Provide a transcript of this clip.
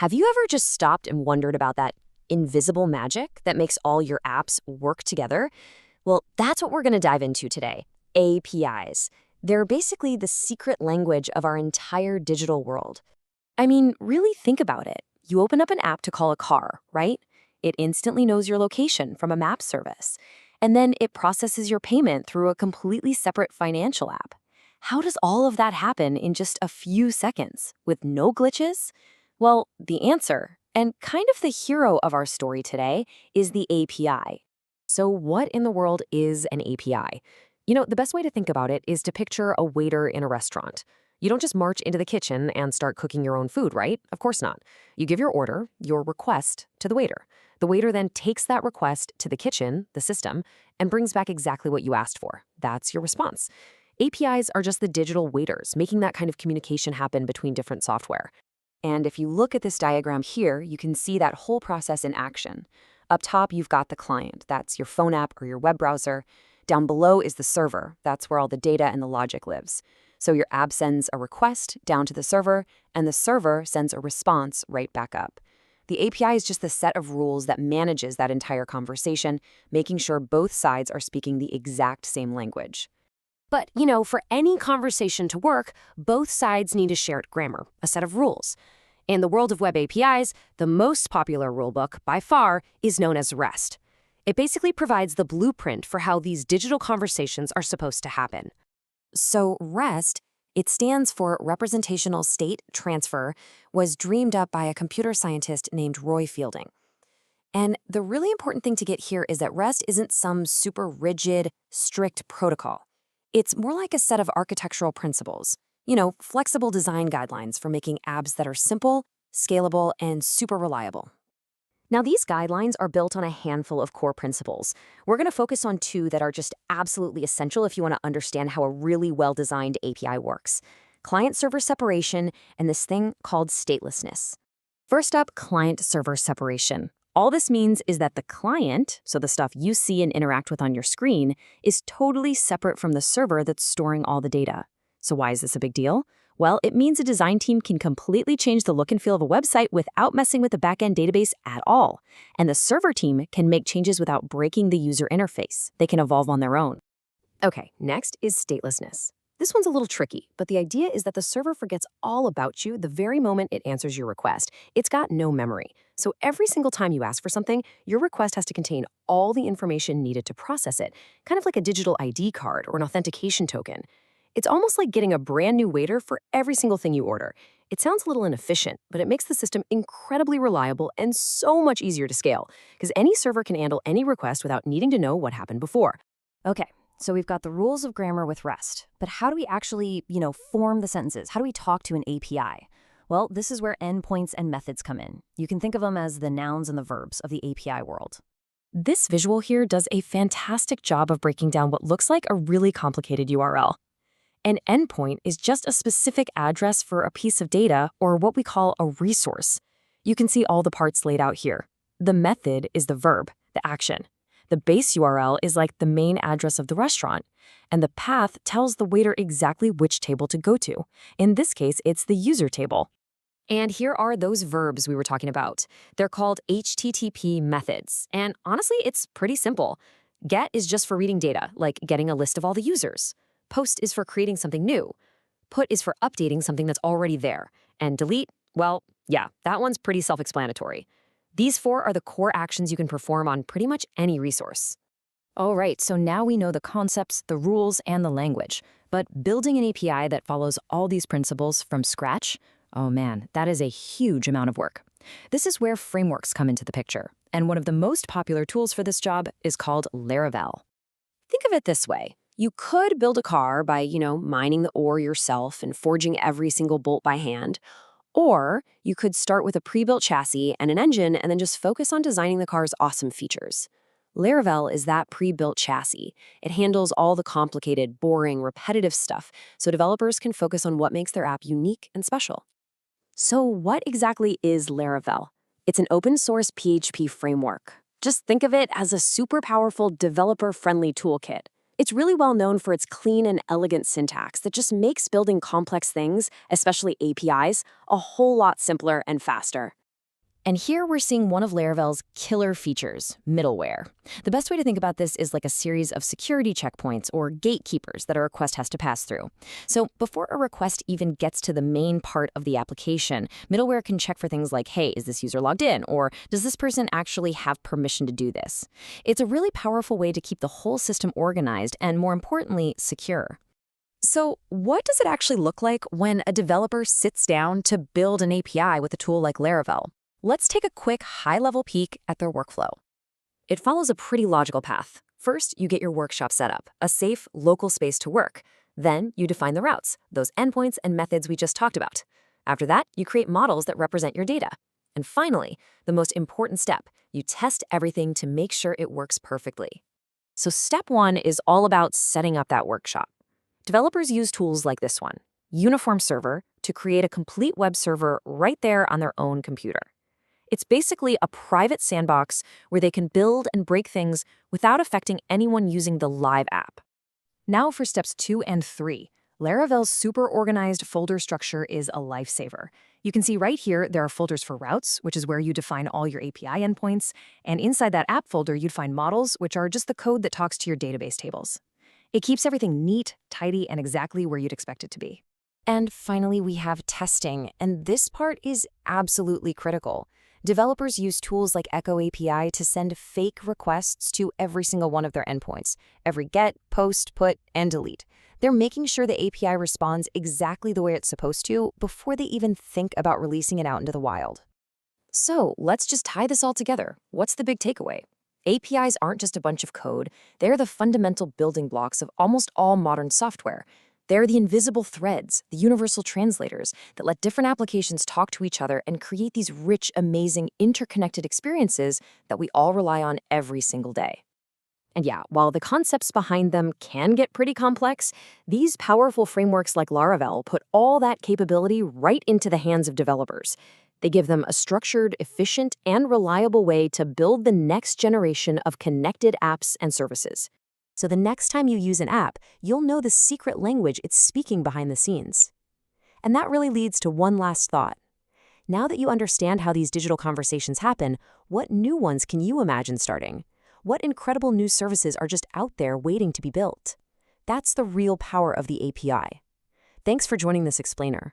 Have you ever just stopped and wondered about that invisible magic that makes all your apps work together? Well, that's what we're going to dive into today. APIs. They're basically the secret language of our entire digital world. I mean, really think about it. You open up an app to call a car, right? It instantly knows your location from a map service. And then it processes your payment through a completely separate financial app. How does all of that happen in just a few seconds with no glitches? Well, the answer, and kind of the hero of our story today, is the API. So what in the world is an API? The best way to think about it is to picture a waiter in a restaurant. You don't just march into the kitchen and start cooking your own food, right? Of course not. You give your order, your request, to the waiter. The waiter then takes that request to the kitchen, the system, and brings back exactly what you asked for. That's your response. APIs are just the digital waiters, making that kind of communication happen between different software. And if you look at this diagram here, you can see that whole process in action. Up top, you've got the client. That's your phone app or your web browser. Down below is the server. That's where all the data and the logic lives. So your app sends a request down to the server, and the server sends a response right back up. The API is just the set of rules that manages that entire conversation, making sure both sides are speaking the exact same language. But, for any conversation to work, both sides need a shared grammar, a set of rules. In the world of web APIs, the most popular rulebook, by far, is known as REST. It basically provides the blueprint for how these digital conversations are supposed to happen. So REST, it stands for Representational State Transfer, was dreamed up by a computer scientist named Roy Fielding. And the really important thing to get here is that REST isn't some super rigid, strict protocol. It's more like a set of architectural principles, flexible design guidelines for making apps that are simple, scalable, and super reliable. Now, these guidelines are built on a handful of core principles. We're going to focus on two that are just absolutely essential if you want to understand how a really well-designed API works: client-server separation and this thing called statelessness. First up, client-server separation. All this means is that the client, so the stuff you see and interact with on your screen, is totally separate from the server that's storing all the data. So why is this a big deal? Well, it means a design team can completely change the look and feel of a website without messing with the backend database at all. And the server team can make changes without breaking the user interface. They can evolve on their own. Okay, next is statelessness. This one's a little tricky, but the idea is that the server forgets all about you the very moment it answers your request. It's got no memory. So every single time you ask for something, your request has to contain all the information needed to process it, kind of like a digital ID card or an authentication token. It's almost like getting a brand new waiter for every single thing you order. It sounds a little inefficient, but it makes the system incredibly reliable and so much easier to scale, because any server can handle any request without needing to know what happened before. Okay. So we've got the rules of grammar with REST, but how do we actually, form the sentences? How do we talk to an API? Well, this is where endpoints and methods come in. You can think of them as the nouns and the verbs of the API world. This visual here does a fantastic job of breaking down what looks like a really complicated URL. An endpoint is just a specific address for a piece of data, or what we call a resource. You can see all the parts laid out here. The method is the verb, the action. The base URL is like the main address of the restaurant, and the path tells the waiter exactly which table to go to. In this case, it's the user table. And here are those verbs we were talking about. They're called HTTP methods, and honestly, it's pretty simple. Get is just for reading data, like getting a list of all the users. Post is for creating something new. Put is for updating something that's already there. And delete, well, yeah, that one's pretty self-explanatory. These four are the core actions you can perform on pretty much any resource. All right, so now we know the concepts, the rules, and the language. But building an API that follows all these principles from scratch, oh man, that is a huge amount of work. This is where frameworks come into the picture. And one of the most popular tools for this job is called Laravel. Think of it this way. You could build a car by, mining the ore yourself and forging every single bolt by hand. Or you could start with a pre-built chassis and an engine and then just focus on designing the car's awesome features. Laravel is that pre-built chassis. It handles all the complicated, boring, repetitive stuff, so developers can focus on what makes their app unique and special. So what exactly is Laravel? It's an open-source PHP framework. Just think of it as a super powerful, developer-friendly toolkit. It's really well known for its clean and elegant syntax that just makes building complex things, especially APIs, a whole lot simpler and faster. And here we're seeing one of Laravel's killer features, middleware. The best way to think about this is like a series of security checkpoints or gatekeepers that a request has to pass through. So before a request even gets to the main part of the application, middleware can check for things like, hey, is this user logged in? Or does this person actually have permission to do this? It's a really powerful way to keep the whole system organized and, more importantly, secure. So what does it actually look like when a developer sits down to build an API with a tool like Laravel? Let's take a quick high-level peek at their workflow. It follows a pretty logical path. First, you get your workshop set up, a safe, local space to work. Then, you define the routes, those endpoints and methods we just talked about. After that, you create models that represent your data. And finally, the most important step, you test everything to make sure it works perfectly. So step 1 is all about setting up that workshop. Developers use tools like this one, Uniform Server, to create a complete web server right there on their own computer. It's basically a private sandbox where they can build and break things without affecting anyone using the live app. Now for steps 2 and 3. Laravel's super organized folder structure is a lifesaver. You can see right here there are folders for routes, which is where you define all your API endpoints, and inside that app folder you'd find models, which are just the code that talks to your database tables. It keeps everything neat, tidy, and exactly where you'd expect it to be. And finally, we have testing, and this part is absolutely critical. Developers use tools like Echo API to send fake requests to every single one of their endpoints, every get, post, put, and delete. They're making sure the API responds exactly the way it's supposed to before they even think about releasing it out into the wild. So let's just tie this all together. What's the big takeaway? APIs aren't just a bunch of code. They're the fundamental building blocks of almost all modern software. They're the invisible threads, the universal translators that let different applications talk to each other and create these rich, amazing, interconnected experiences that we all rely on every single day. And yeah, while the concepts behind them can get pretty complex, these powerful frameworks like Laravel put all that capability right into the hands of developers. They give them a structured, efficient, and reliable way to build the next generation of connected apps and services. So the next time you use an app, you'll know the secret language it's speaking behind the scenes. And that really leads to one last thought. Now that you understand how these digital conversations happen, what new ones can you imagine starting? What incredible new services are just out there waiting to be built? That's the real power of the API. Thanks for joining this explainer.